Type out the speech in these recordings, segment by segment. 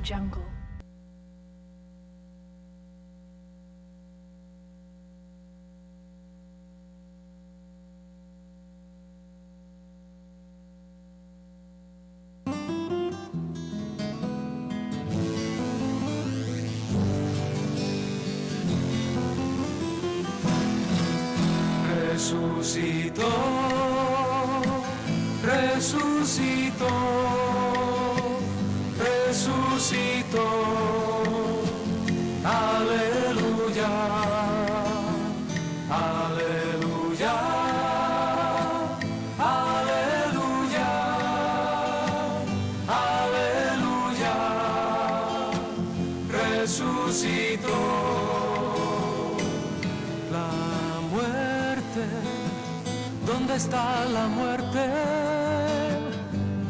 Jungle. Resucitó, resucitó, resucitó, aleluya, aleluya, aleluya, aleluya, resucitó. ¿Dónde está la muerte?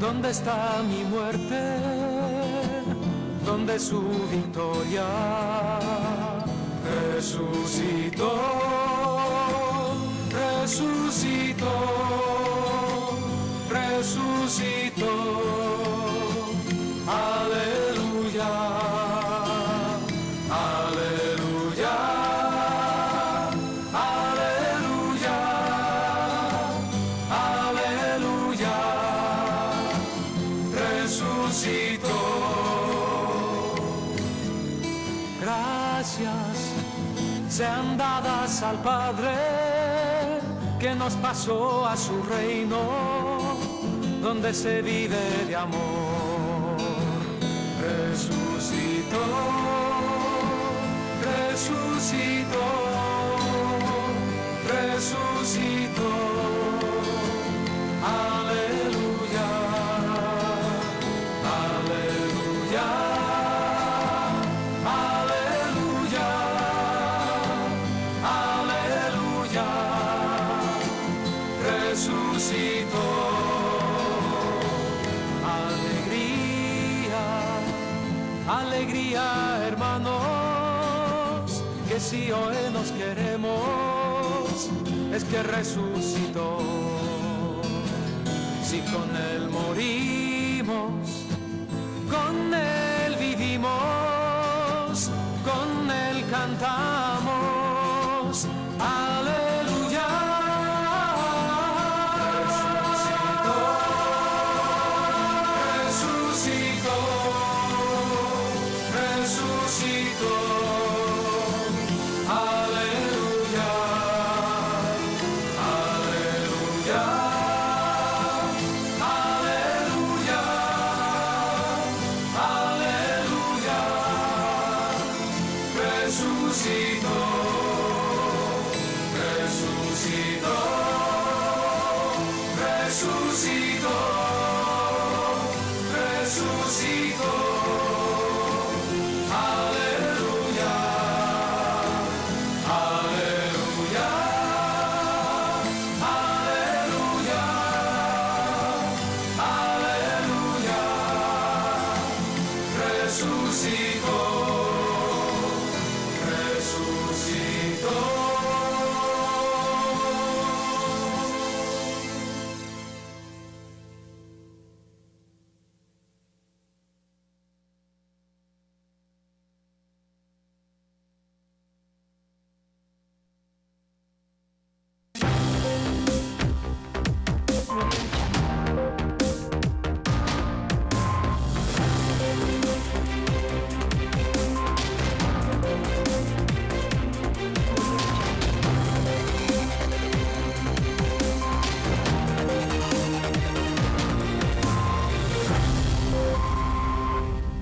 ¿Dónde está mi muerte? ¿Dónde su victoria? Resucitó, resucitó, resucitó, aleluya, aleluya. Gracias sean dadas al Padre que nos pasó a su reino, donde se vive de amor. Resucitó, resucitó, resucitó, aleluya, aleluya. Resucitó, alegría, alegría, hermanos, que si hoy nos queremos, es que resucitó. Si con él morimos, con él vivimos, con él cantamos, aleluya. Resucitó, aleluya, aleluya, aleluya, aleluya, resucitó, resucitó, resucitó, resucitó. Resucitó, resucitó.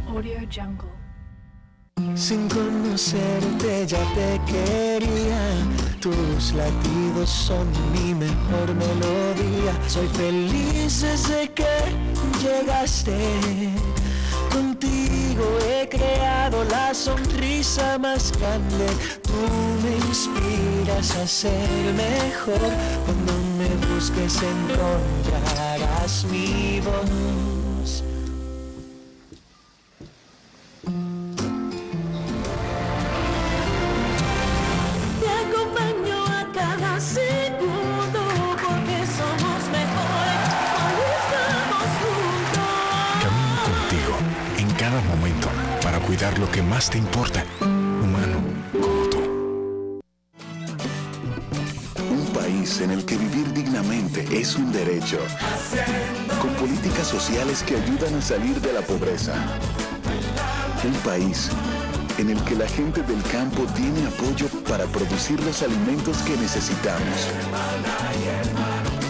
Audio Jungle. Sin conocerte ya te quería, tus latidos son mi mejor melodía. Soy feliz desde que llegaste, contigo he creado la sonrisa más grande. Tú me inspiras a ser mejor, cuando me busques encontrarás mi voz. Segundo, porque somos mejores cuando estamos juntos. Camino contigo en cada momento. sacrificar lo que más te importa, humano como tú. Un país en el que vivir dignamente es un derecho, con políticas sociales que ayudan a salir de la pobreza. Un país en el que la gente del campo tiene apoyo para producir los alimentos que necesitamos.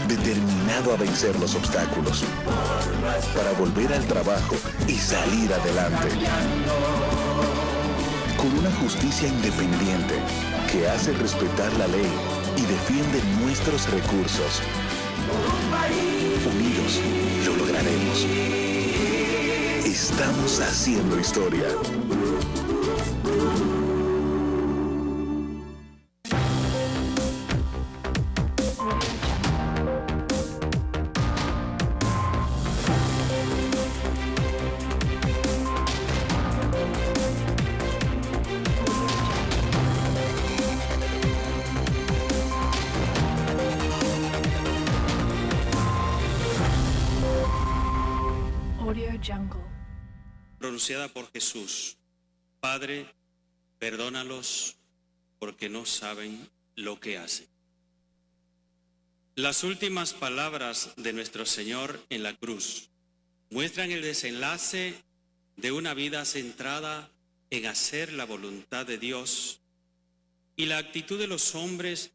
Determinado a vencer los obstáculos, para volver al trabajo y salir adelante. Con una justicia independiente que hace respetar la ley y defiende nuestros recursos. Unidos lo lograremos. Estamos haciendo historia. Audio Jungle. Pronunciada por Jesús: Padre, perdónalos porque no saben lo que hacen. Las últimas palabras de nuestro Señor en la cruz muestran el desenlace de una vida centrada en hacer la voluntad de Dios y la actitud de los hombres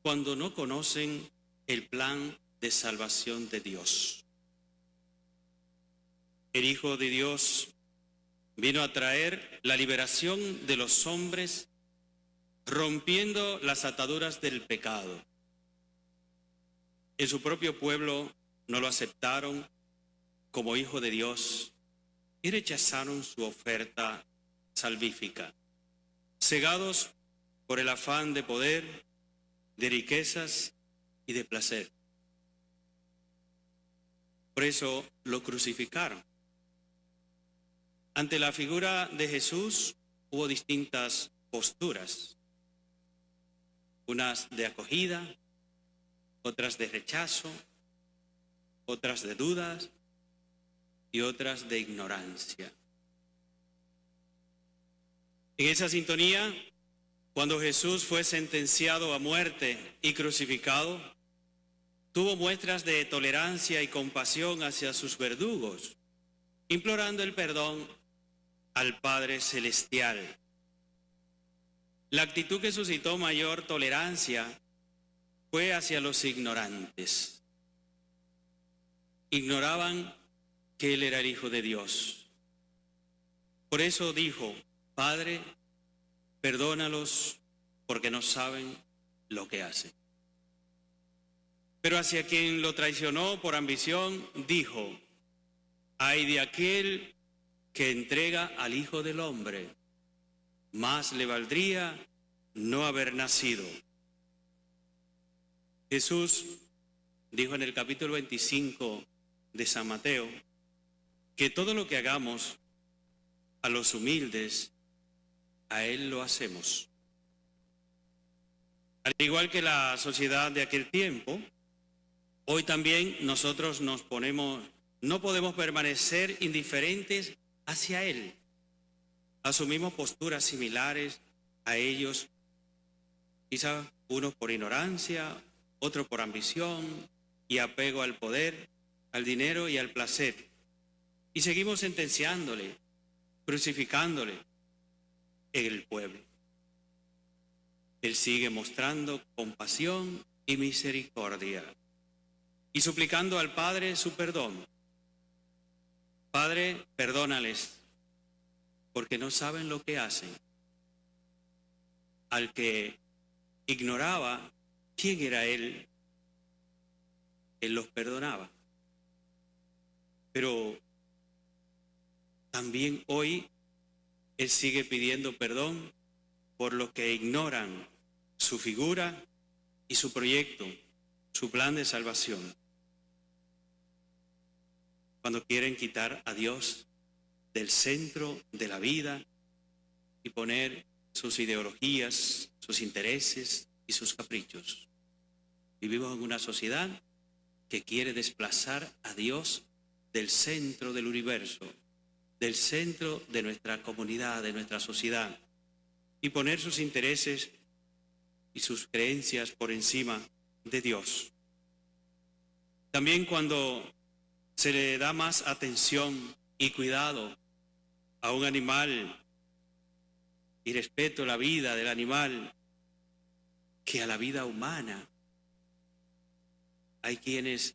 cuando no conocen el plan de salvación de Dios. El Hijo de Dios vino a traer la liberación de los hombres, rompiendo las ataduras del pecado. En su propio pueblo no lo aceptaron como Hijo de Dios y rechazaron su oferta salvífica, cegados por el afán de poder, de riquezas y de placer. Por eso lo crucificaron. Ante la figura de Jesús hubo distintas posturas, unas de acogida, otras de rechazo, otras de dudas y otras de ignorancia. En esa sintonía, cuando Jesús fue sentenciado a muerte y crucificado, tuvo muestras de tolerancia y compasión hacia sus verdugos, implorando el perdón al Padre Celestial. La actitud que suscitó mayor tolerancia fue hacia los ignorantes. Ignoraban que Él era el Hijo de Dios. Por eso dijo: Padre, perdónalos porque no saben lo que hacen. Pero hacia quien lo traicionó por ambición, dijo: ay de aquel que entrega al Hijo del Hombre, más le valdría no haber nacido. Jesús dijo en el capítulo 25 de San Mateo que todo lo que hagamos a los humildes, a Él lo hacemos. Al igual que la sociedad de aquel tiempo, hoy también nosotros no podemos permanecer indiferentes hacia Él. Asumimos posturas similares a ellos, quizás unos por ignorancia, otros por ambición y apego al poder, al dinero y al placer. Y seguimos sentenciándole, crucificándole en el pueblo. Él sigue mostrando compasión y misericordia y suplicando al Padre su perdón. Padre, perdónales, porque no saben lo que hacen. Al que ignoraba quién era Él, Él los perdonaba. Pero también hoy Él sigue pidiendo perdón por los que ignoran su figura y su proyecto, su plan de salvación. Cuando quieren quitar a Dios del centro de la vida y poner sus ideologías, sus intereses y sus caprichos. Vivimos en una sociedad que quiere desplazar a Dios del centro del universo del centro de nuestra comunidad, de nuestra sociedad, y poner sus intereses y sus creencias por encima de Dios. También cuando se le da más atención y cuidado a un animal y respeto a la vida del animal que a la vida humana, hay quienes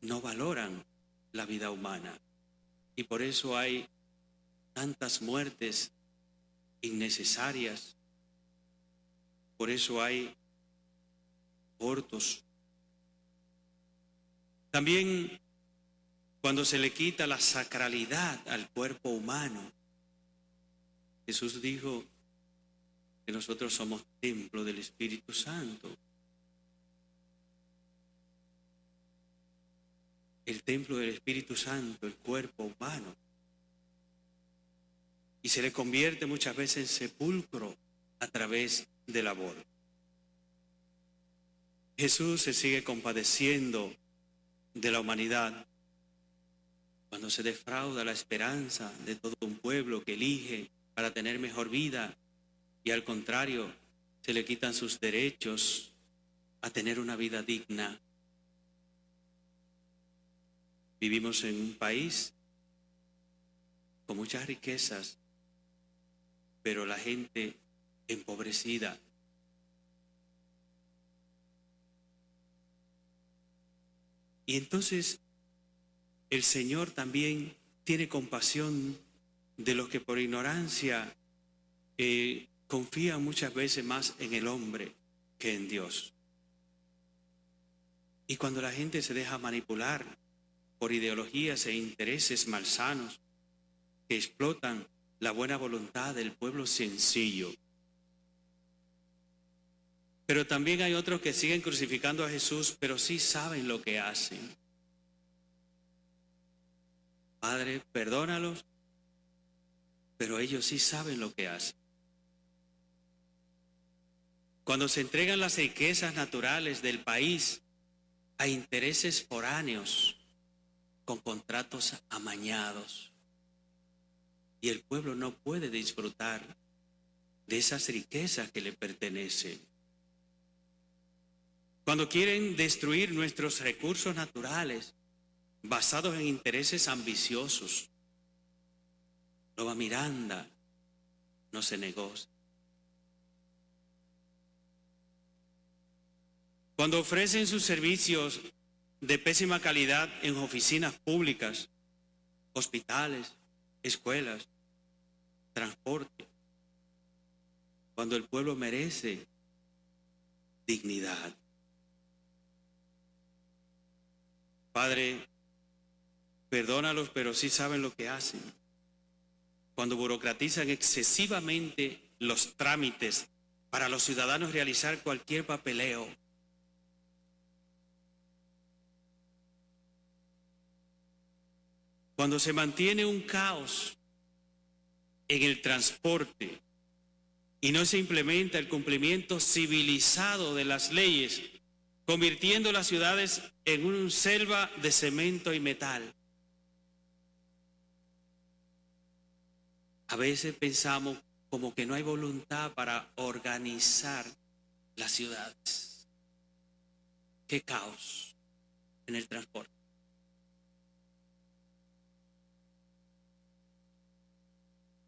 no valoran la vida humana y por eso hay tantas muertes innecesarias, por eso hay abortos. También cuando se le quita la sacralidad al cuerpo humano, Jesús dijo que nosotros somos templo del Espíritu Santo. El templo del Espíritu Santo, el cuerpo humano. Y se le convierte muchas veces en sepulcro a través del aborto. Jesús se sigue compadeciendo de la humanidad cuando se defrauda la esperanza de todo un pueblo que elige para tener mejor vida y al contrario se le quitan sus derechos a tener una vida digna. Vivimos en un país con muchas riquezas, pero la gente empobrecida. Y entonces el Señor también tiene compasión de los que por ignorancia confían muchas veces más en el hombre que en Dios. Y cuando la gente se deja manipular por ideologías e intereses malsanos que explotan la buena voluntad del pueblo sencillo. Pero también hay otros que siguen crucificando a Jesús, pero sí saben lo que hacen. Padre, perdónalos, pero ellos sí saben lo que hacen. Cuando se entregan las riquezas naturales del país a intereses foráneos, con contratos amañados, y el pueblo no puede disfrutar de esas riquezas que le pertenecen. Cuando quieren destruir nuestros recursos naturales basados en intereses ambiciosos, Nova Miranda no se negocia. Cuando ofrecen sus servicios de pésima calidad en oficinas públicas, hospitales, escuelas, transporte, cuando el pueblo merece dignidad. Padre, perdónalos, pero sí saben lo que hacen. Cuando burocratizan excesivamente los trámites para los ciudadanos realizar cualquier papeleo. Cuando se mantiene un caos en el transporte y no se implementa el cumplimiento civilizado de las leyes, convirtiendo las ciudades en una selva de cemento y metal. A veces pensamos como que no hay voluntad para organizar las ciudades. ¡Qué caos en el transporte!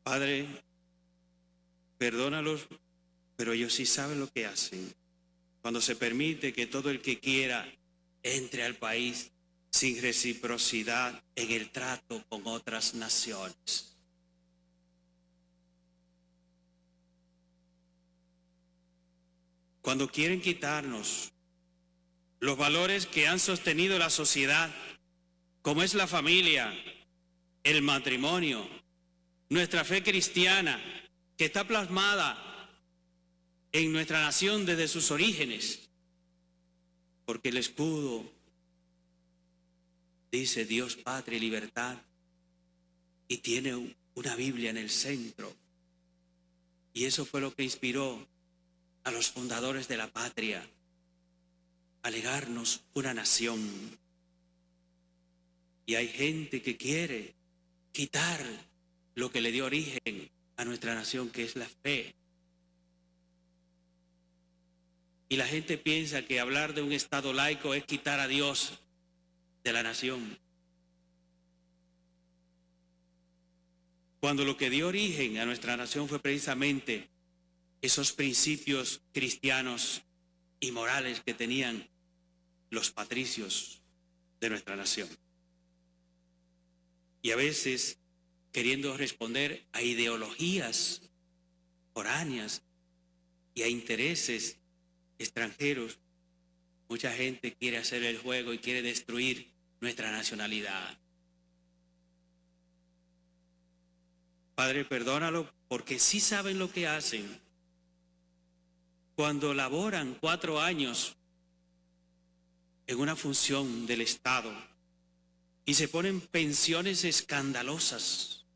Padre, perdónalos, pero ellos sí saben lo que hacen. Cuando se permite que todo el que quiera entre al país sin reciprocidad en el trato con otras naciones. Cuando quieren quitarnos los valores que han sostenido la sociedad, como es la familia, el matrimonio, nuestra fe cristiana, que está plasmada en nuestra nación desde sus orígenes, porque el escudo dice Dios, patria y libertad, y tiene una Biblia en el centro, y eso fue lo que inspiró a los fundadores de la patria a legarnos una nación. Y hay gente que quiere quitar lo que le dio origen a nuestra nación, que es la fe. Y la gente piensa que hablar de un Estado laico es quitar a Dios de la nación, cuando lo que dio origen a nuestra nación fue precisamente esos principios cristianos y morales que tenían los patricios de nuestra nación. Y a veces, queriendo responder a ideologías foráneas y a intereses extranjeros, mucha gente quiere hacer el juego y quiere destruir nuestra nacionalidad. Padre, perdónalo, porque sí saben lo que hacen. Cuando laboran 4 años en una función del Estado y se ponen pensiones escandalosas,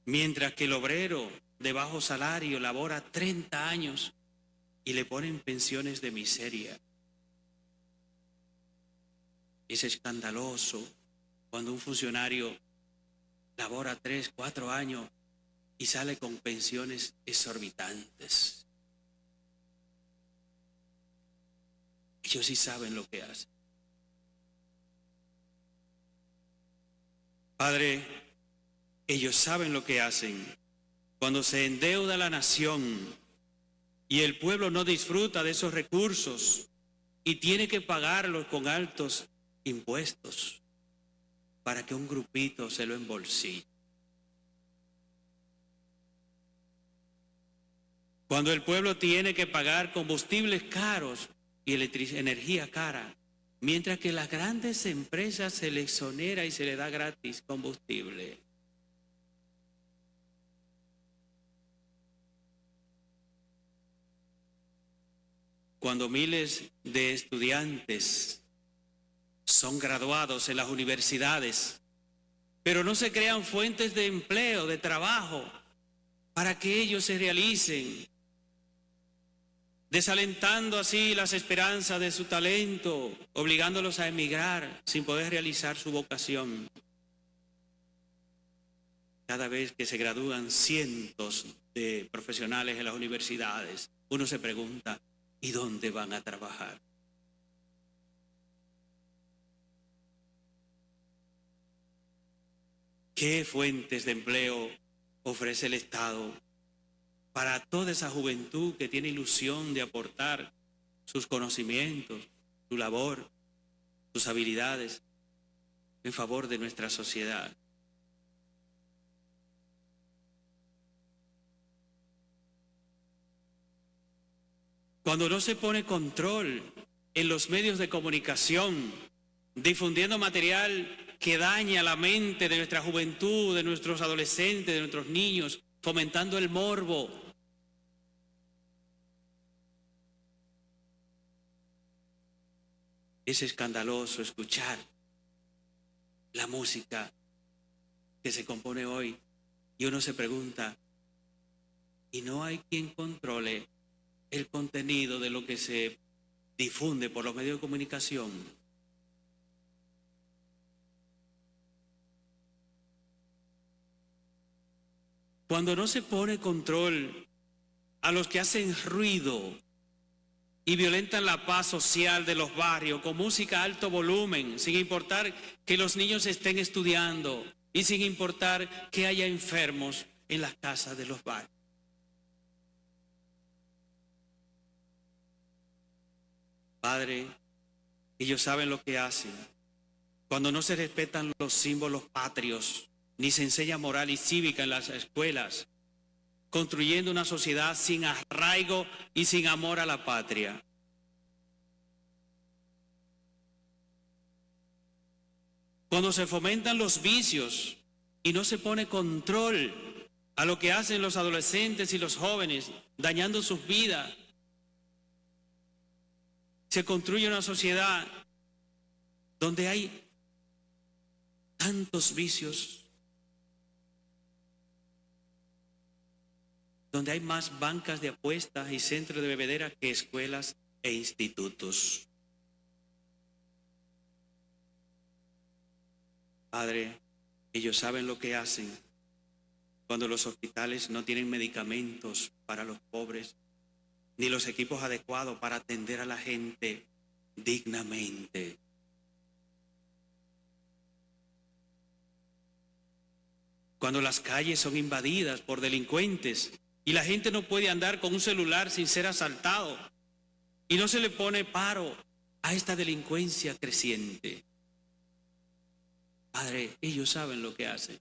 mientras que el obrero de bajo salario labora 30 años y le ponen pensiones de miseria. Es escandaloso cuando un funcionario labora 3, 4 años y sale con pensiones exorbitantes. Ellos sí saben lo que hacen. Padre, ellos saben lo que hacen. Cuando se endeuda la nación y el pueblo no disfruta de esos recursos y tiene que pagarlos con altos impuestos para que un grupito se lo embolsille. Cuando el pueblo tiene que pagar combustibles caros y energía cara, mientras que las grandes empresas se les exonera y se les da gratis combustible. Cuando miles de estudiantes son graduados en las universidades, pero no se crean fuentes de empleo, de trabajo, para que ellos se realicen, desalentando así las esperanzas de su talento, obligándolos a emigrar sin poder realizar su vocación. Cada vez que se gradúan cientos de profesionales en las universidades, uno se pregunta, ¿y dónde van a trabajar? ¿Qué fuentes de empleo ofrece el Estado para toda esa juventud que tiene ilusión de aportar sus conocimientos, su labor, sus habilidades en favor de nuestra sociedad? Cuando no se pone control en los medios de comunicación, difundiendo material que daña la mente de nuestra juventud, de nuestros adolescentes, de nuestros niños, fomentando el morbo. Es escandaloso escuchar la música que se compone hoy y uno se pregunta, ¿y no hay quien controle el contenido de lo que se difunde por los medios de comunicación? Cuando no se pone control a los que hacen ruido y violentan la paz social de los barrios con música a alto volumen, sin importar que los niños estén estudiando y sin importar que haya enfermos en las casas de los barrios. Padre, ellos saben lo que hacen. Cuando no se respetan los símbolos patrios, ni se enseña moral y cívica en las escuelas, construyendo una sociedad sin arraigo y sin amor a la patria. Cuando se fomentan los vicios y no se pone control a lo que hacen los adolescentes y los jóvenes, dañando sus vidas, se construye una sociedad donde hay tantos vicios, donde hay más bancas de apuestas y centros de bebedera que escuelas e institutos. Padre, Ellos saben lo que hacen cuando los hospitales no tienen medicamentos para los pobres, ni los equipos adecuados para atender a la gente dignamente. Cuando las calles son invadidas por delincuentes y la gente no puede andar con un celular sin ser asaltado y no se le pone paro a esta delincuencia creciente. Padre, ellos saben lo que hacen.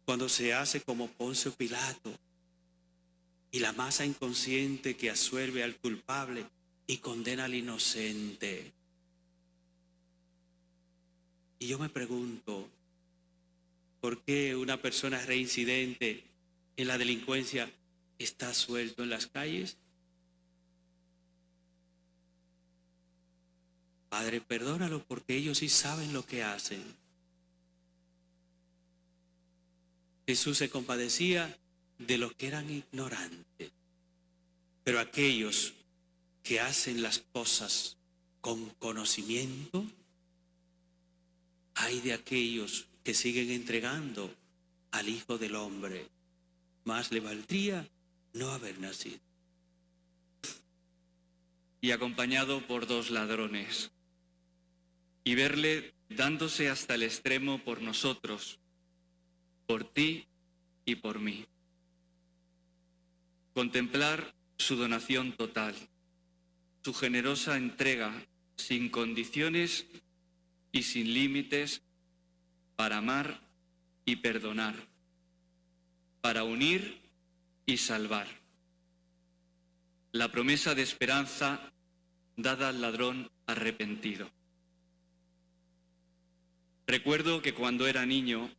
Cuando se hace como Poncio Pilato y la masa inconsciente que absuelve al culpable y condena al inocente. Y yo me pregunto, ¿por qué una persona reincidente en la delincuencia está suelto en las calles? Padre, perdónalo porque ellos sí saben lo que hacen. Jesús se compadecía de los que eran ignorantes, pero aquellos que hacen las cosas con conocimiento, hay de aquellos que siguen entregando al Hijo del Hombre. Más le valdría no haber nacido. Y acompañado por 2 ladrones, y verle dándose hasta el extremo por nosotros, por ti y por mí. Contemplar su donación total, su generosa entrega sin condiciones y sin límites para amar y perdonar, para unir y salvar. La promesa de esperanza dada al ladrón arrepentido. Recuerdo que cuando era niño,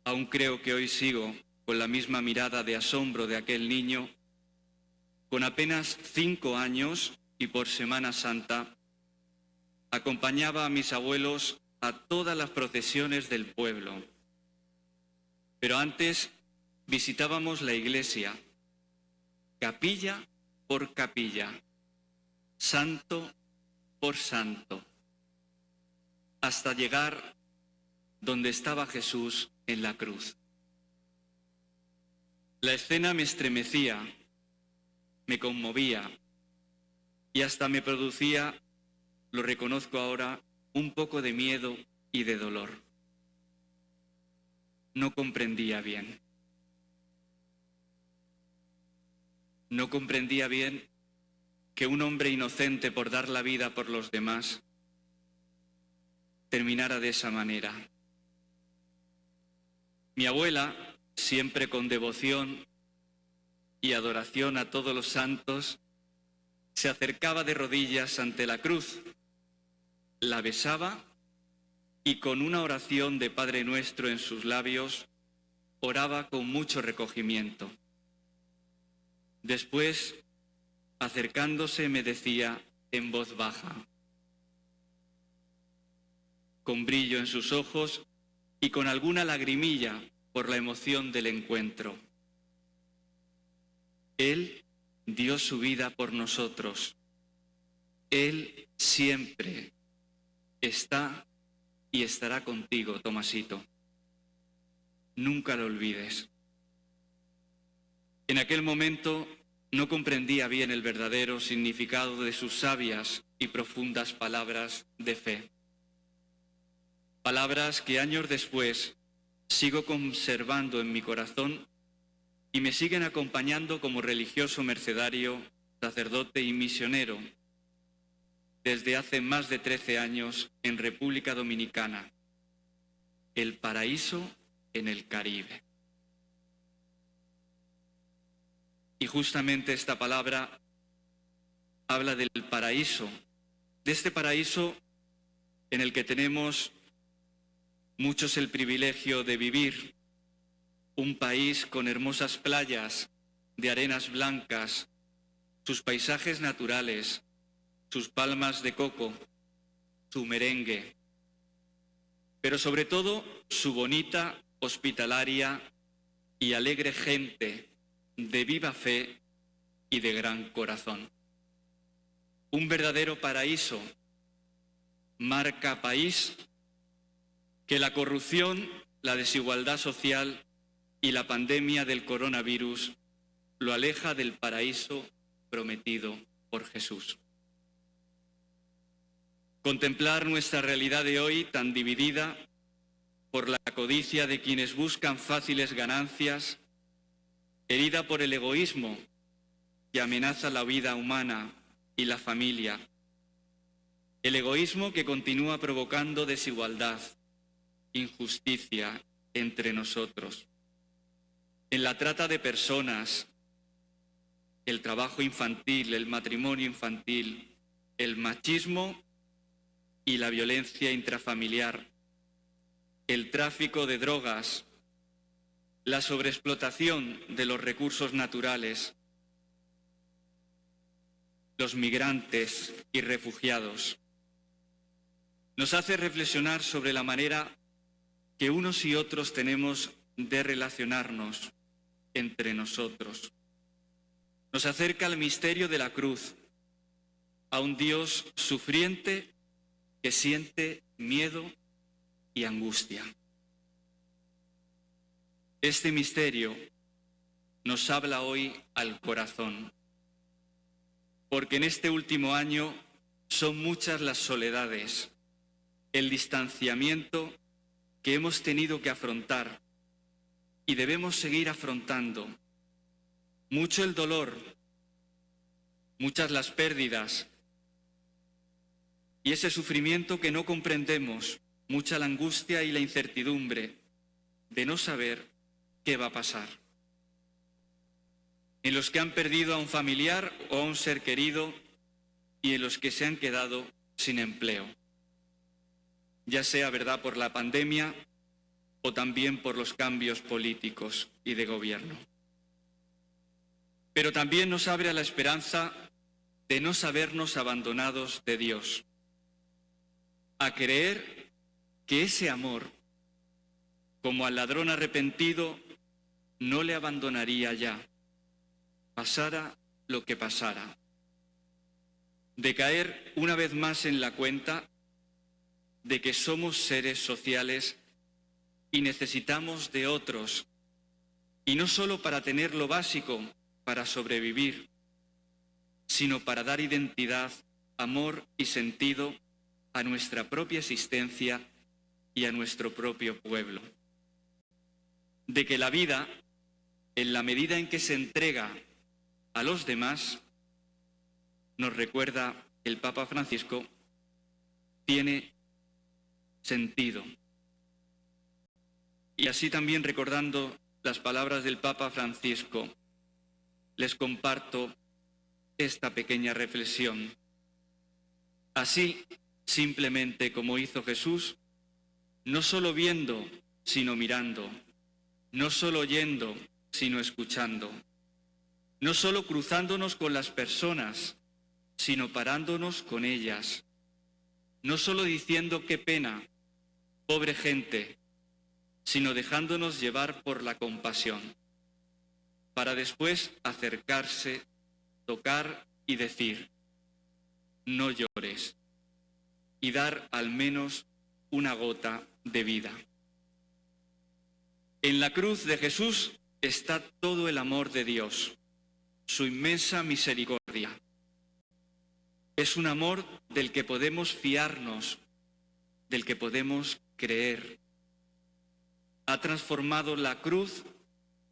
aún creo que hoy sigo con la misma mirada de asombro de aquel niño, con apenas 5 años y por Semana Santa, acompañaba a mis abuelos a todas las procesiones del pueblo. Pero antes visitábamos la iglesia, capilla por capilla, santo por santo, hasta llegar donde estaba Jesús en la cruz. La escena me estremecía, me conmovía y hasta me producía, lo reconozco ahora, un poco de miedo y de dolor. No comprendía bien. No comprendía bien que un hombre inocente por dar la vida por los demás terminara de esa manera. Mi abuela, siempre con devoción y adoración a todos los santos, se acercaba de rodillas ante la cruz, la besaba y con una oración de Padre Nuestro en sus labios, oraba con mucho recogimiento. Después, acercándose, me decía en voz baja, con brillo en sus ojos y con alguna lagrimilla por la emoción del encuentro: Él dio su vida por nosotros. Él siempre está y estará contigo, Tomasito. Nunca lo olvides. En aquel momento no comprendía bien el verdadero significado de sus sabias y profundas palabras de fe. Palabras que años después sigo conservando en mi corazón y me siguen acompañando como religioso mercedario, sacerdote y misionero desde hace más de 13 años en República Dominicana, el paraíso en el Caribe. Y justamente esta palabra habla del paraíso, de este paraíso en el que tenemos muchos el privilegio de vivir, un país con hermosas playas de arenas blancas, sus paisajes naturales, sus palmas de coco, su merengue, pero sobre todo su bonita, hospitalaria y alegre gente de viva fe y de gran corazón. un verdadero paraíso, marca país, que la corrupción, la desigualdad social y la pandemia del coronavirus lo aleja del paraíso prometido por Jesús. Contemplar nuestra realidad de hoy tan dividida por la codicia de quienes buscan fáciles ganancias, herida por el egoísmo que amenaza la vida humana y la familia, el egoísmo que continúa provocando desigualdad, injusticia entre nosotros, en la trata de personas, el trabajo infantil, el matrimonio infantil, el machismo y la violencia intrafamiliar, el tráfico de drogas, la sobreexplotación de los recursos naturales, los migrantes y refugiados. Nos hace reflexionar sobre la manera que unos y otros tenemos de relacionarnos entre nosotros. Nos acerca al misterio de la cruz, a un Dios sufriente que siente miedo y angustia. Este misterio nos habla hoy al corazón, porque en este último año son muchas las soledades, el distanciamiento que hemos tenido que afrontar y debemos seguir afrontando. Mucho el dolor, muchas las pérdidas y ese sufrimiento que no comprendemos, mucha la angustia y la incertidumbre de no saber qué va a pasar. En los que han perdido a un familiar o a un ser querido y en los que se han quedado sin empleo, ya sea verdad por la pandemia o también por los cambios políticos y de gobierno. Pero también nos abre a la esperanza de no sabernos abandonados de Dios, a creer que ese amor, como al ladrón arrepentido, no le abandonaría ya, pasara lo que pasara, de caer una vez más en la cuenta de que somos seres sociales y necesitamos de otros, y no solo para tener lo básico, para sobrevivir, sino para dar identidad, amor y sentido a nuestra propia existencia y a nuestro propio pueblo. De que la vida, en la medida en que se entrega a los demás, nos recuerda el Papa Francisco, tiene sentido. Y así también recordando las palabras del Papa Francisco, les comparto esta pequeña reflexión. Así, simplemente como hizo Jesús, no solo viendo, sino mirando, no solo oyendo, sino escuchando, no solo cruzándonos con las personas, sino parándonos con ellas, no solo diciendo qué pena, pobre gente, sino dejándonos llevar por la compasión, para después acercarse, tocar y decir, no llores, y dar al menos una gota de vida. En la cruz de Jesús está todo el amor de Dios, su inmensa misericordia. Es un amor del que podemos fiarnos, del que podemos creer. Ha transformado la cruz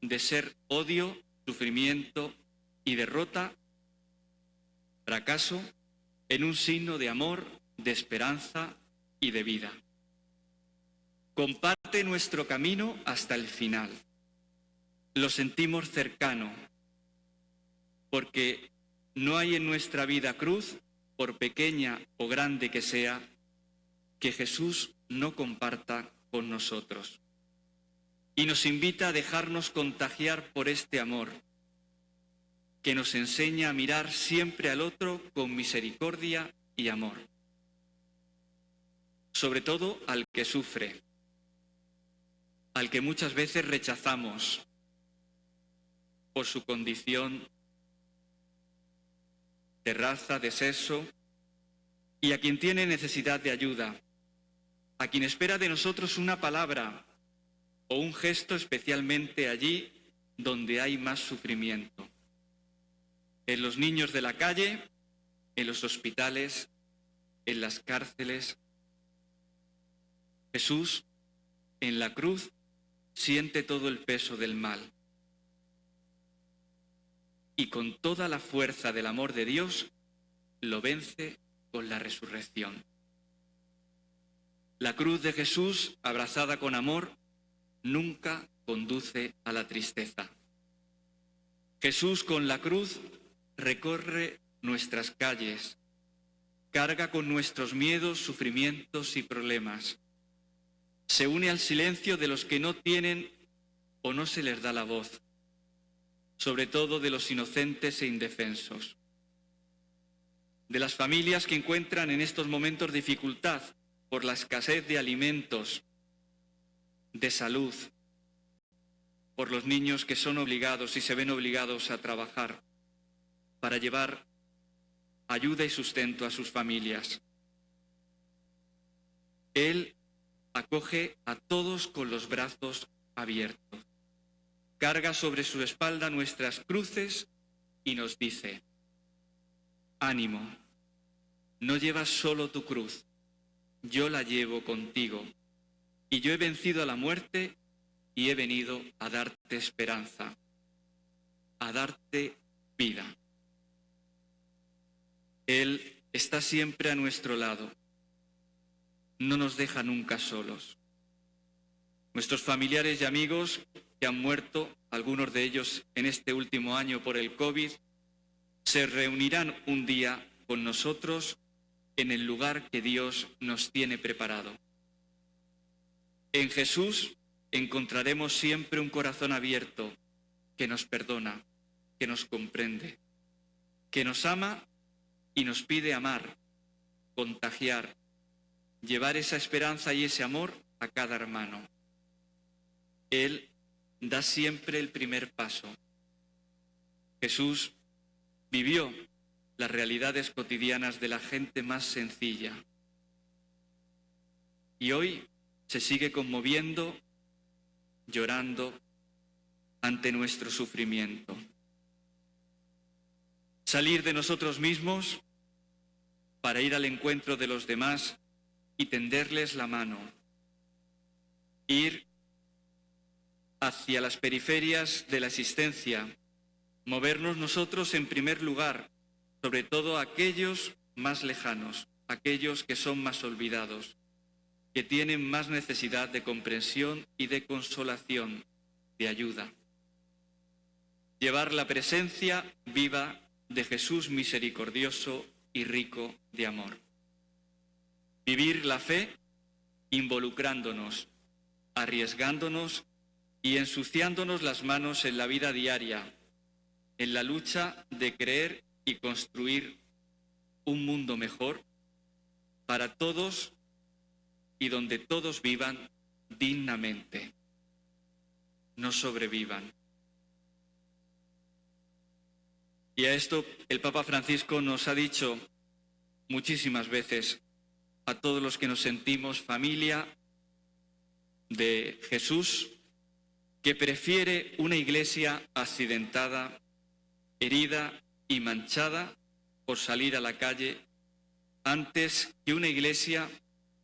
de ser odio, sufrimiento y derrota, fracaso, en un signo de amor, de esperanza y de vida. Comparte nuestro camino hasta el final. Lo sentimos cercano, porque no hay en nuestra vida cruz, por pequeña o grande que sea, que Jesús no comparta con nosotros. Y nos invita a dejarnos contagiar por este amor, que nos enseña a mirar siempre al otro con misericordia y amor. Sobre todo al que sufre, al que muchas veces rechazamos por su condición de raza, de sexo, y a quien tiene necesidad de ayuda, a quien espera de nosotros una palabra o un gesto, especialmente allí donde hay más sufrimiento. En los niños de la calle, en los hospitales, en las cárceles. Jesús, en la cruz, siente todo el peso del mal. Y con toda la fuerza del amor de Dios, lo vence con la resurrección. La cruz de Jesús, abrazada con amor, nunca conduce a la tristeza. Jesús con la cruz recorre nuestras calles, carga con nuestros miedos, sufrimientos y problemas. Se une al silencio de los que no tienen o no se les da la voz, sobre todo de los inocentes e indefensos, de las familias que encuentran en estos momentos dificultad por la escasez de alimentos, de salud, por los niños que son obligados y se ven obligados a trabajar para llevar ayuda y sustento a sus familias. Él acoge a todos con los brazos abiertos, carga sobre su espalda nuestras cruces y nos dice: ánimo, no llevas solo tu cruz, yo la llevo contigo, y yo he vencido a la muerte y he venido a darte esperanza, a darte vida. Él está siempre a nuestro lado, no nos deja nunca solos. Nuestros familiares y amigos que han muerto, algunos de ellos en este último año por el COVID, se reunirán un día con nosotros en el lugar que Dios nos tiene preparado. En Jesús encontraremos siempre un corazón abierto que nos perdona, que nos comprende, que nos ama y nos pide amar, contagiar, llevar esa esperanza y ese amor a cada hermano. Él da siempre el primer paso. Jesús vivió las realidades cotidianas de la gente más sencilla. Y hoy se sigue conmoviendo, llorando ante nuestro sufrimiento. Salir de nosotros mismos para ir al encuentro de los demás y tenderles la mano. Ir hacia las periferias de la existencia, movernos nosotros en primer lugar, sobre todo aquellos más lejanos, aquellos que son más olvidados, que tienen más necesidad de comprensión y de consolación, de ayuda. Llevar la presencia viva de Jesús misericordioso y rico de amor. Vivir la fe involucrándonos, arriesgándonos y ensuciándonos las manos en la vida diaria, en la lucha de creer y construir un mundo mejor para todos y donde todos vivan dignamente, no sobrevivan. Y a esto el Papa Francisco nos ha dicho muchísimas veces a todos los que nos sentimos familia de Jesús, que prefiere una iglesia accidentada, herida y manchada por salir a la calle, antes que una iglesia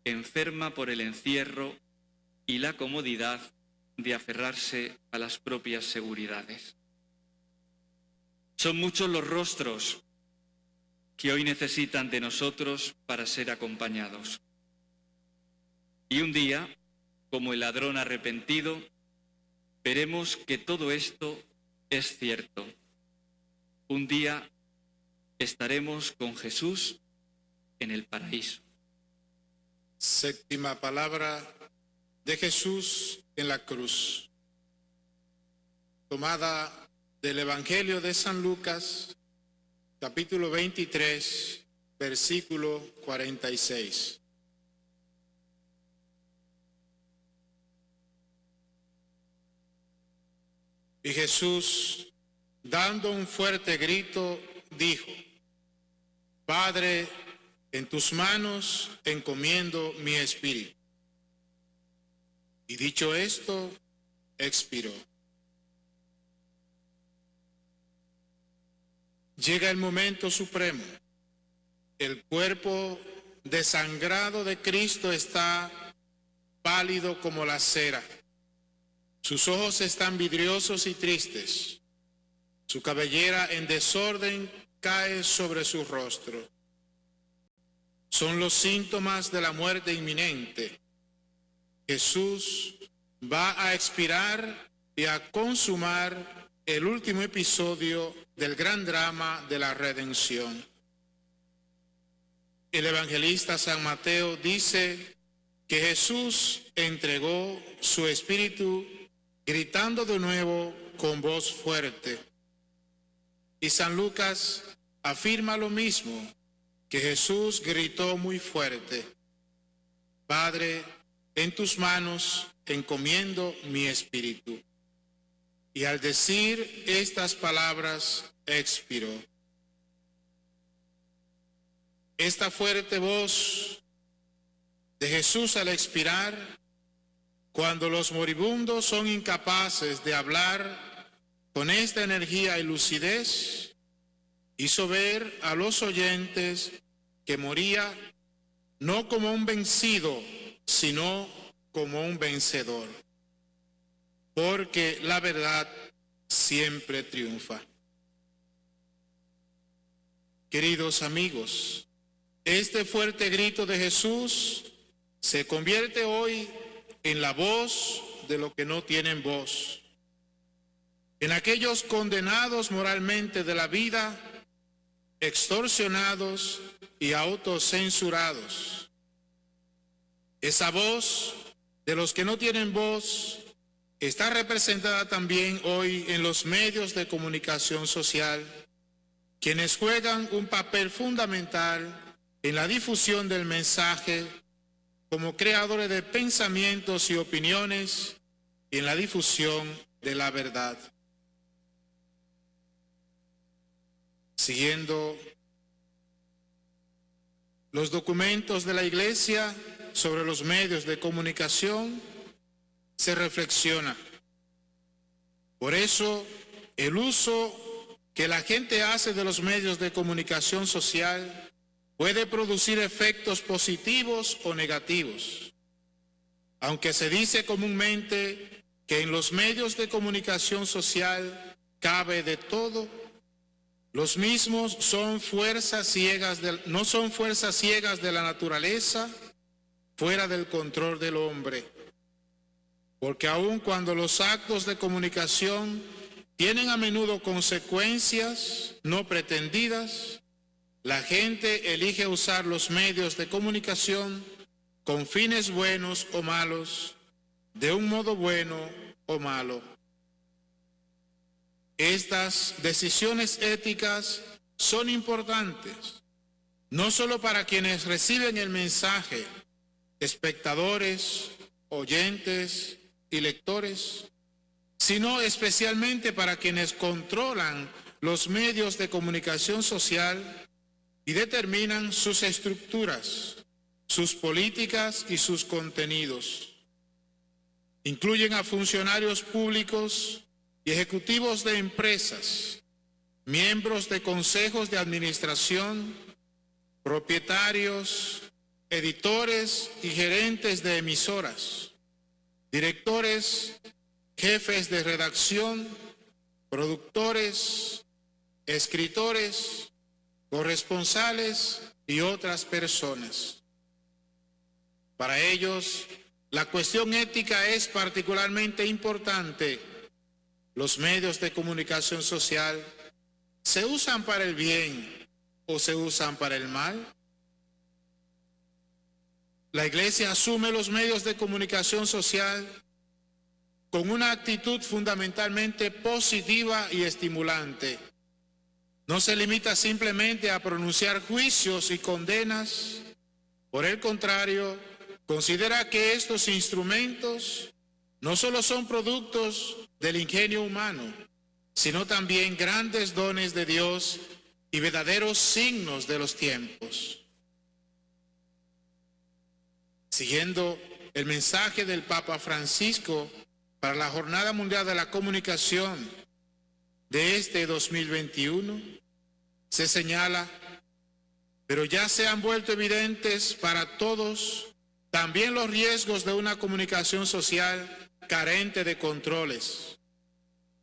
enferma por el encierro y la comodidad de aferrarse a las propias seguridades. Son muchos los rostros que hoy necesitan de nosotros para ser acompañados. Y un día, como el ladrón arrepentido, veremos que todo esto es cierto. Un día estaremos con Jesús en el paraíso. Séptima palabra de Jesús en la cruz, tomada del Evangelio de San Lucas, capítulo 23, versículo 46. Y Jesús, dando un fuerte grito, dijo: Padre, en tus manos encomiendo mi espíritu. Y dicho esto, expiró. Llega el momento supremo. El cuerpo desangrado de Cristo está pálido como la cera. Sus ojos están vidriosos y tristes. Su cabellera en desorden cae sobre su rostro. Son los síntomas de la muerte inminente. Jesús va a expirar y a consumar el último episodio del gran drama de la redención. El evangelista San Mateo dice que Jesús entregó su espíritu gritando de nuevo con voz fuerte. Y San Lucas afirma lo mismo, que Jesús gritó muy fuerte: Padre, en tus manos encomiendo mi espíritu. Y al decir estas palabras, expiró. Esta fuerte voz de Jesús al expirar, cuando los moribundos son incapaces de hablar con esta energía y lucidez, hizo ver a los oyentes que moría no como un vencido, sino como un vencedor, porque la verdad siempre triunfa. Queridos amigos, este fuerte grito de Jesús se convierte hoy en la voz de los que no tienen voz, en aquellos condenados moralmente de la vida, extorsionados y autocensurados. Esa voz de los que no tienen voz está representada también hoy en los medios de comunicación social, quienes juegan un papel fundamental en la difusión del mensaje como creadores de pensamientos y opiniones y en la difusión de la verdad. Siguiendo los documentos de la Iglesia sobre los medios de comunicación, se reflexiona. Por eso, el uso que la gente hace de los medios de comunicación social puede producir efectos positivos o negativos. Aunque se dice comúnmente que en los medios de comunicación social cabe de todo, los mismos son fuerzas ciegas no son fuerzas ciegas de la naturaleza fuera del control del hombre. Porque aun cuando los actos de comunicación tienen a menudo consecuencias no pretendidas, la gente elige usar los medios de comunicación con fines buenos o malos, de un modo bueno o malo. Estas decisiones éticas son importantes, no solo para quienes reciben el mensaje, espectadores, oyentes y lectores, sino especialmente para quienes controlan los medios de comunicación social y determinan sus estructuras, sus políticas y sus contenidos. Incluyen a funcionarios públicos y ejecutivos de empresas, miembros de consejos de administración, propietarios, editores y gerentes de emisoras, directores, jefes de redacción, productores, escritores, corresponsales y otras personas. Para ellos, la cuestión ética es particularmente importante. Los medios de comunicación social ¿se usan para el bien o se usan para el mal? La Iglesia asume los medios de comunicación social con una actitud fundamentalmente positiva y estimulante. No se limita simplemente a pronunciar juicios y condenas. Por el contrario, considera que estos instrumentos no solo son productos del ingenio humano, sino también grandes dones de Dios y verdaderos signos de los tiempos. Siguiendo el mensaje del Papa Francisco para la Jornada Mundial de la Comunicación de este 2021, se señala: pero ya se han vuelto evidentes para todos también los riesgos de una comunicación social carente de controles.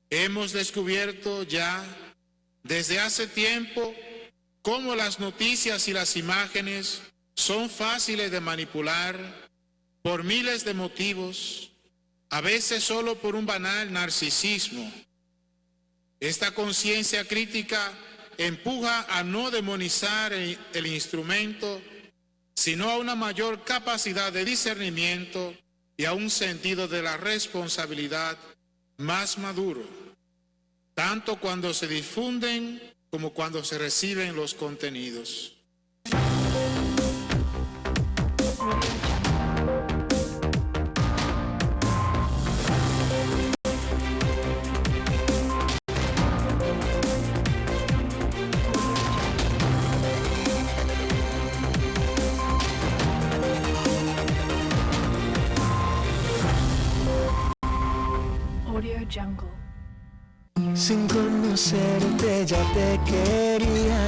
Hemos descubierto ya desde hace tiempo cómo las noticias y las imágenes son fáciles de manipular por miles de motivos, a veces solo por un banal narcisismo. Esta conciencia crítica empuja a no demonizar el instrumento, sino a una mayor capacidad de discernimiento y a un sentido de la responsabilidad más maduro, tanto cuando se difunden como cuando se reciben los contenidos. Audio Jungle. Sin conocerte ya te quería,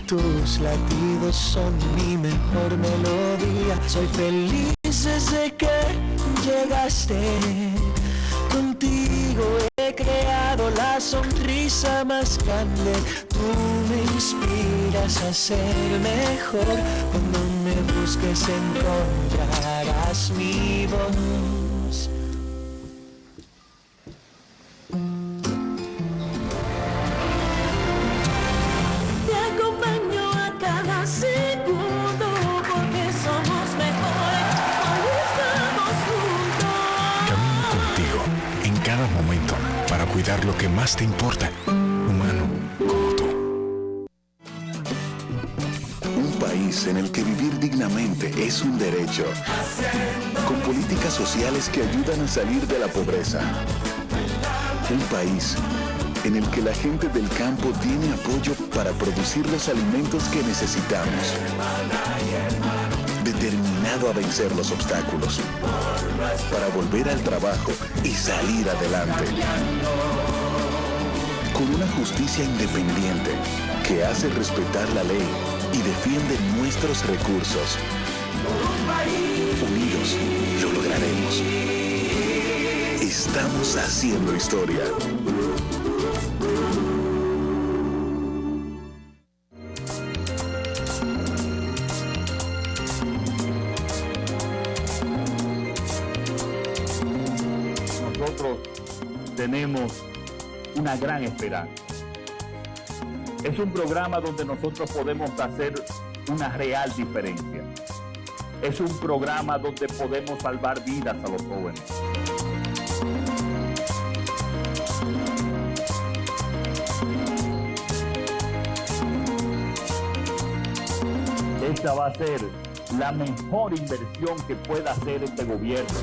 tus latidos son mi mejor melodía. Soy feliz desde que llegaste, contigo he creado la sonrisa más grande. Tú me inspiras a ser mejor, cuando me busques encontrarás mi voz. Cuidar lo que más te importa, humano como tú. Un país en el que vivir dignamente es un derecho, con políticas sociales que ayudan a salir de la pobreza. Un país en el que la gente del campo tiene apoyo para producir los alimentos que necesitamos. Determinado a vencer los obstáculos, para volver al trabajo y salir adelante. Con una justicia independiente que hace respetar la ley y defiende nuestros recursos. Unidos lo lograremos. Estamos haciendo historia. Nosotros tenemos una gran esperanza. Es un programa donde nosotros podemos hacer una real diferencia. Es un programa donde podemos salvar vidas a los jóvenes. Esta va a ser la mejor inversión que pueda hacer este gobierno.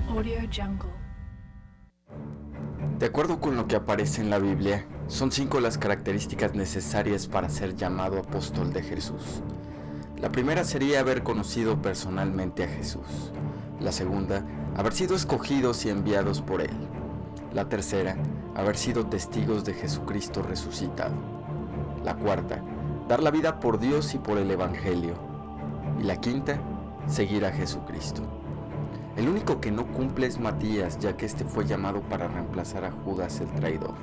Audio Jungle. De acuerdo con lo que aparece en la Biblia, son 5 las características necesarias para ser llamado apóstol de Jesús. La primera sería haber conocido personalmente a Jesús. La segunda, haber sido escogidos y enviados por Él. La tercera, haber sido testigos de Jesucristo resucitado. La cuarta, dar la vida por Dios y por el Evangelio. Y la quinta, seguir a Jesucristo. El único que no cumple es Matías, ya que este fue llamado para reemplazar a Judas el traidor.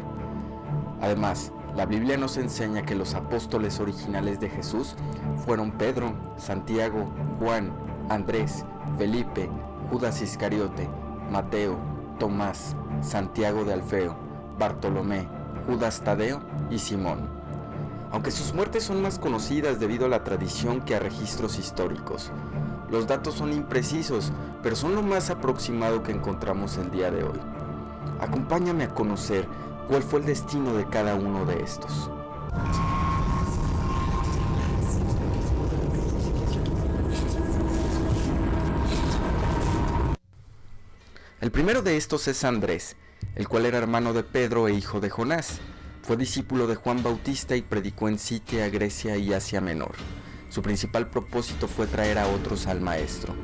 Además, la Biblia nos enseña que los apóstoles originales de Jesús fueron Pedro, Santiago, Juan, Andrés, Felipe, Judas Iscariote, Mateo, Tomás, Santiago de Alfeo, Bartolomé, Judas Tadeo y Simón. Aunque sus muertes son más conocidas debido a la tradición que a registros históricos, Los datos son imprecisos, pero son lo más aproximado que encontramos el día de hoy. Acompáñame a conocer cuál fue el destino de cada uno de estos. El primero de estos es Andrés, el cual era hermano de Pedro e hijo de Jonás. Fue discípulo de Juan Bautista y predicó en Sitia, Grecia y Asia Menor. Su principal propósito fue traer a otros al Maestro.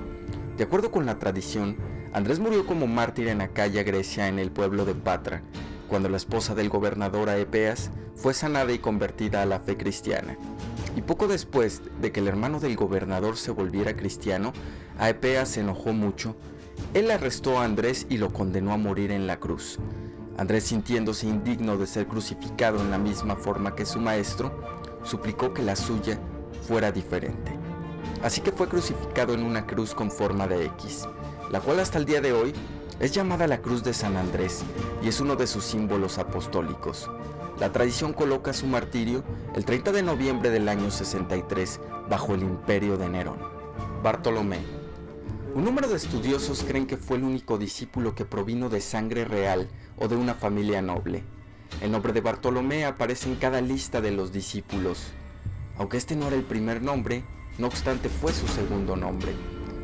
De acuerdo con la tradición, Andrés murió como mártir en Acaya, Grecia, en el pueblo de Patra, cuando la esposa del gobernador Aepeas fue sanada y convertida a la fe cristiana. Y poco después de que el hermano del gobernador se volviera cristiano, Aepeas se enojó mucho. Él arrestó a Andrés y lo condenó a morir en la cruz. Andrés, sintiéndose indigno de ser crucificado en la misma forma que su maestro, suplicó que la suya fuera diferente. Así que fue crucificado en una cruz con forma de X, la cual hasta el día de hoy es llamada la Cruz de San Andrés y es uno de sus símbolos apostólicos. La tradición coloca su martirio el 30 de noviembre del año 63 bajo el imperio de Nerón. Bartolomé. Un número de estudiosos creen que fue el único discípulo que provino de sangre real o de una familia noble. El nombre de Bartolomé aparece en cada lista de los discípulos. Aunque este no era el primer nombre, no obstante fue su segundo nombre.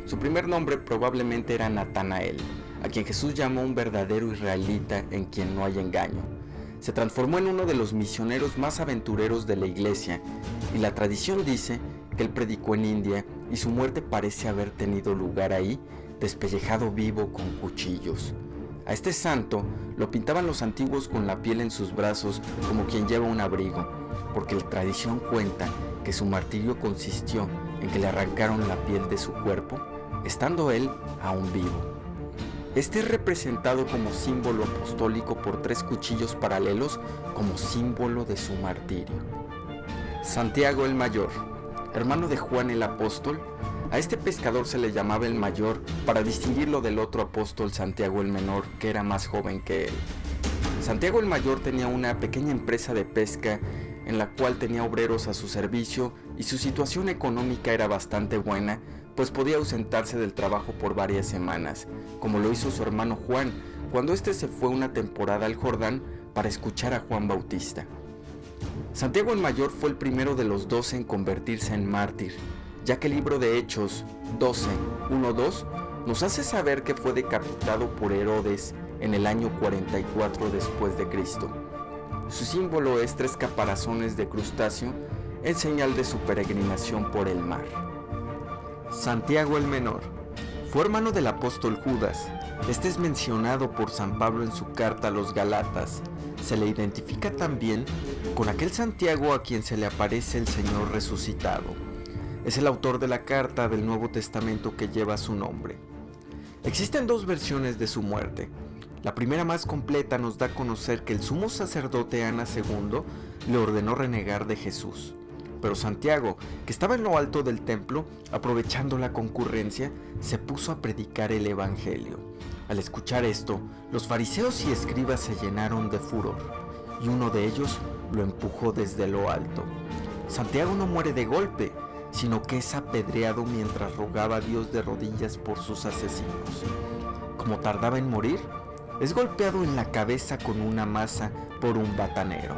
Su primer nombre probablemente era Natanael, a quien Jesús llamó un verdadero israelita en quien no hay engaño. Se transformó en uno de los misioneros más aventureros de la iglesia, y la tradición dice que él predicó en India y su muerte parece haber tenido lugar ahí, despellejado vivo con cuchillos. A este santo lo pintaban los antiguos con la piel en sus brazos como quien lleva un abrigo, porque la tradición cuenta que su martirio consistió en que le arrancaron la piel de su cuerpo, estando él aún vivo. Este es representado como símbolo apostólico por 3 cuchillos paralelos como símbolo de su martirio. Santiago el Mayor, hermano de Juan el Apóstol. A este pescador se le llamaba el Mayor para distinguirlo del otro apóstol Santiago el Menor, que era más joven que él. Santiago el Mayor tenía una pequeña empresa de pesca en la cual tenía obreros a su servicio y su situación económica era bastante buena, pues podía ausentarse del trabajo por varias semanas, como lo hizo su hermano Juan, cuando éste se fue una temporada al Jordán para escuchar a Juan Bautista. Santiago el Mayor fue el primero de los 12 en convertirse en mártir, ya que el libro de Hechos 12:1-2 nos hace saber que fue decapitado por Herodes en el año 44 después de Cristo. Su símbolo es 3 caparazones de crustáceo en señal de su peregrinación por el mar. Santiago el Menor fue hermano del apóstol Judas. Este es mencionado por San Pablo en su carta a los Gálatas. Se le identifica también con aquel Santiago a quien se le aparece el Señor resucitado. Es el autor de la carta del Nuevo Testamento que lleva su nombre. Existen 2 versiones de su muerte. La primera, más completa, nos da a conocer que el sumo sacerdote Ana II le ordenó renegar de Jesús. Pero Santiago, que estaba en lo alto del templo, aprovechando la concurrencia, se puso a predicar el evangelio. Al escuchar esto, los fariseos y escribas se llenaron de furor, y uno de ellos lo empujó desde lo alto. Santiago no muere de golpe, sino que es apedreado mientras rogaba a Dios de rodillas por sus asesinos. Como tardaba en morir, es golpeado en la cabeza con una maza por un batanero.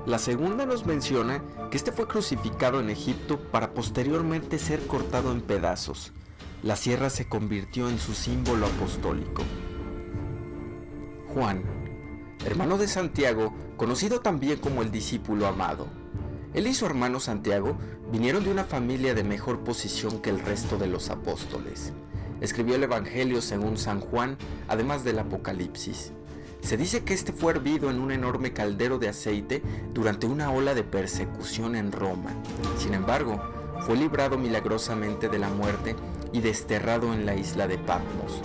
La segunda nos menciona que este fue crucificado en Egipto para posteriormente ser cortado en pedazos. La sierra se convirtió en su símbolo apostólico. Juan, hermano de Santiago, conocido también como el discípulo amado. Él y su hermano Santiago vinieron de una familia de mejor posición que el resto de los apóstoles. Escribió el Evangelio según San Juan, además del Apocalipsis. Se dice que este fue hervido en un enorme caldero de aceite durante una ola de persecución en Roma. Sin embargo, fue librado milagrosamente de la muerte y desterrado en la isla de Patmos.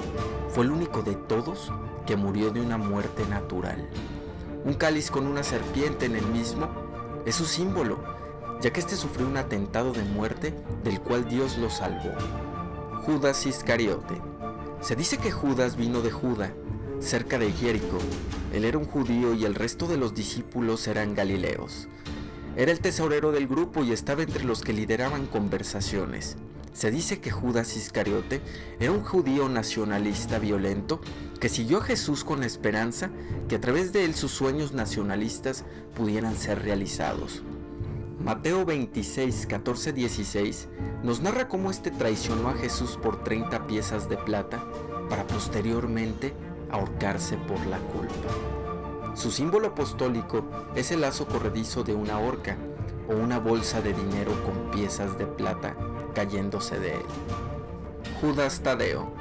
Fue el único de todos que murió de una muerte natural. Un cáliz con una serpiente en el mismo es su símbolo, ya que este sufrió un atentado de muerte del cual Dios lo salvó. Judas Iscariote. Se dice que Judas vino de Judá, cerca de Jericó. Él era un judío y el resto de los discípulos eran galileos. Era el tesorero del grupo y estaba entre los que lideraban conversaciones. Se dice que Judas Iscariote era un judío nacionalista violento que siguió a Jesús con la esperanza que a través de él sus sueños nacionalistas pudieran ser realizados. Mateo 26, 14, 16 nos narra cómo este traicionó a Jesús por 30 piezas de plata para posteriormente ahorcarse por la culpa. Su símbolo apostólico es el lazo corredizo de una horca o una bolsa de dinero con piezas de plata cayéndose de él. Judas Tadeo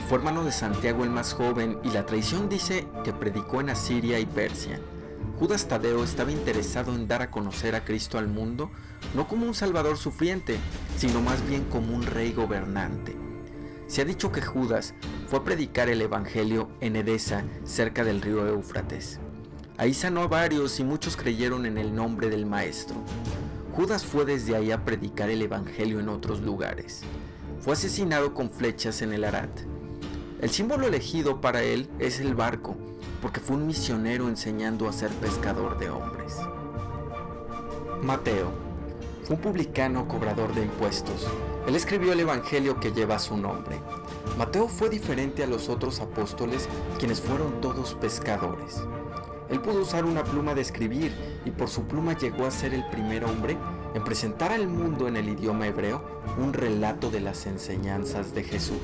fue hermano de Santiago el más joven y la tradición dice que predicó en Asiria y Persia. Judas Tadeo estaba interesado en dar a conocer a Cristo al mundo, no como un salvador sufriente, sino más bien como un rey gobernante. Se ha dicho que Judas fue a predicar el evangelio en Edesa, cerca del río Éufrates. Ahí sanó a varios y muchos creyeron en el nombre del Maestro. Judas fue desde ahí a predicar el evangelio en otros lugares. Fue asesinado con flechas en el Arat. El símbolo elegido para él es el barco, porque fue un misionero enseñando a ser pescador de hombres. Mateo fue un publicano cobrador de impuestos. Él escribió el evangelio que lleva su nombre. Mateo fue diferente a los otros apóstoles, quienes fueron todos pescadores. Él pudo usar una pluma de escribir y por su pluma llegó a ser el primer hombre en presentar al mundo en el idioma hebreo un relato de las enseñanzas de Jesús.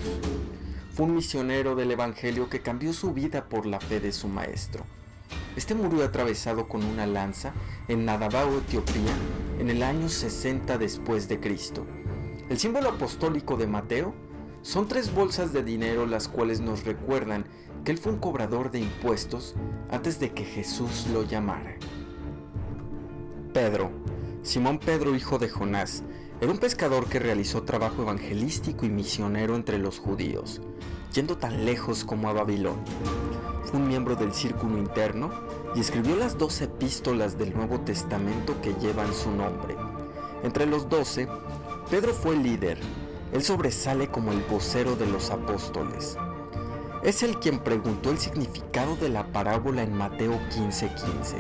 Fue un misionero del evangelio que cambió su vida por la fe de su maestro. Este murió atravesado con una lanza en Nadabao, Etiopía, en el año 60 después de Cristo. El símbolo apostólico de Mateo son 3 bolsas de dinero, las cuales nos recuerdan que él fue un cobrador de impuestos antes de que Jesús lo llamara. Pedro, Simón Pedro, hijo de Jonás, era un pescador que realizó trabajo evangelístico y misionero entre los judíos, yendo tan lejos como a Babilonia. Fue un miembro del círculo interno y escribió las 12 epístolas del Nuevo Testamento que llevan su nombre. Entre los 12, Pedro fue el líder. Él sobresale como el vocero de los apóstoles. Es él quien preguntó el significado de la parábola en Mateo 15:15.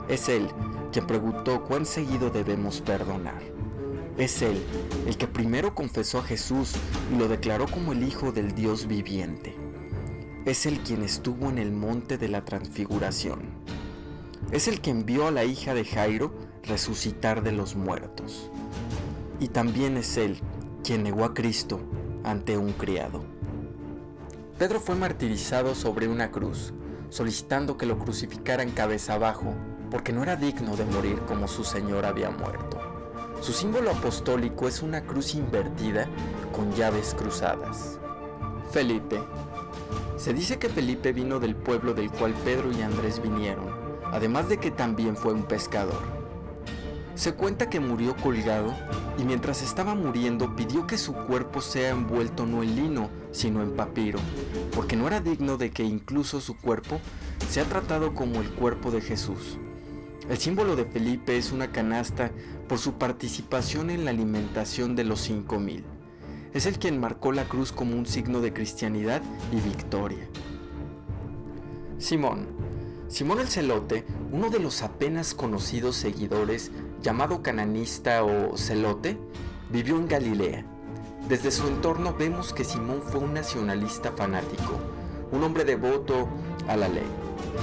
Es él quien preguntó cuán seguido debemos perdonar. Es él el que primero confesó a Jesús y lo declaró como el Hijo del Dios viviente. Es él quien estuvo en el monte de la transfiguración. Es el que envió a la hija de Jairo resucitar de los muertos. Y también es él quien negó a Cristo ante un criado. Pedro fue martirizado sobre una cruz, solicitando que lo crucificaran cabeza abajo, porque no era digno de morir como su Señor había muerto. Su símbolo apostólico es una cruz invertida con llaves cruzadas. Felipe. Se dice que Felipe vino del pueblo del cual Pedro y Andrés vinieron, además de que también fue un pescador. Se cuenta que murió colgado y mientras estaba muriendo pidió que su cuerpo sea envuelto no en lino, sino en papiro, porque no era digno de que incluso su cuerpo sea tratado como el cuerpo de Jesús. El símbolo de Felipe es una canasta por su participación en la alimentación de los 5,000. Es el quien marcó la cruz como un signo de cristianidad y victoria. Simón el Celote, uno de los apenas conocidos seguidores, llamado cananista o celote, vivió en Galilea. Desde su entorno vemos que Simón fue un nacionalista fanático, un hombre devoto a la ley,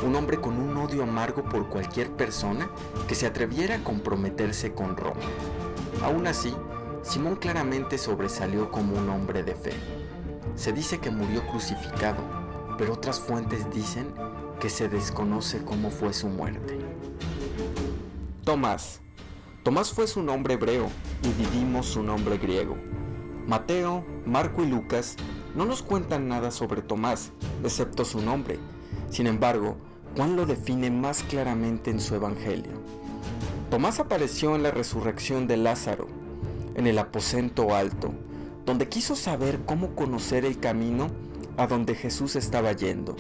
un hombre con un odio amargo por cualquier persona que se atreviera a comprometerse con Roma. Aún así, Simón claramente sobresalió como un hombre de fe. Se dice que murió crucificado, pero otras fuentes dicen que se desconoce cómo fue su muerte. Tomás fue su nombre hebreo y Didimo su nombre griego. Mateo, Marco y Lucas no nos cuentan nada sobre Tomás, excepto su nombre. Sin embargo, Juan lo define más claramente en su evangelio. Tomás apareció en la resurrección de Lázaro, en el aposento alto, donde quiso saber cómo conocer el camino a donde Jesús estaba yendo.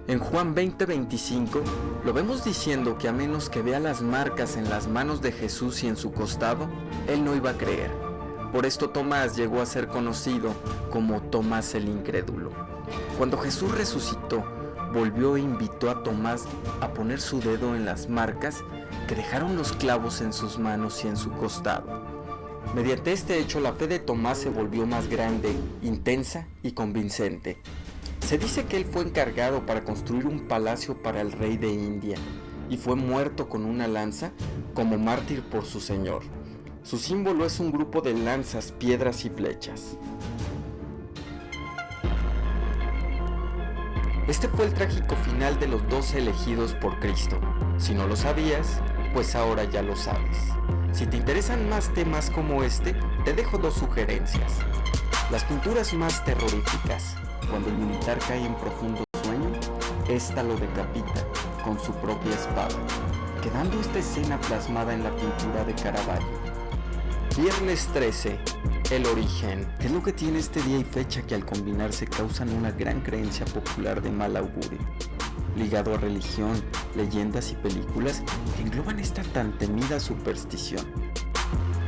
En Juan 20:25 lo vemos diciendo que a menos que vea las marcas en las manos de Jesús y en su costado, él no iba a creer. Por esto Tomás llegó a ser conocido como Tomás el Incrédulo. Cuando Jesús resucitó, volvió e invitó a Tomás a poner su dedo en las marcas que dejaron los clavos en sus manos y en su costado. Mediante este hecho, la fe de Tomás se volvió más grande, intensa y convincente. Se dice que él fue encargado para construir un palacio para el rey de India y fue muerto con una lanza como mártir por su señor. Su símbolo es un grupo de lanzas, piedras y flechas. Este fue el trágico final de los 12 elegidos por Cristo. Si no lo sabías, pues ahora ya lo sabes. Si te interesan más temas como este, te dejo 2 sugerencias. Las pinturas más terroríficas. Cuando el militar cae en profundo sueño, ésta lo decapita con su propia espada, quedando esta escena plasmada en la pintura de Caravaggio. Viernes 13. El origen. ¿Qué es lo que tiene este día y fecha que al combinarse causan una gran creencia popular de mal augurio? Ligado a religión, leyendas y películas que engloban esta tan temida superstición.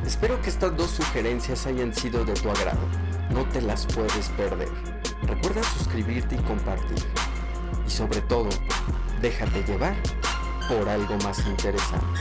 Espero que estas 2 sugerencias hayan sido de tu agrado. No te las puedes perder. Recuerda suscribirte y compartir. Y sobre todo, déjate llevar por algo más interesante.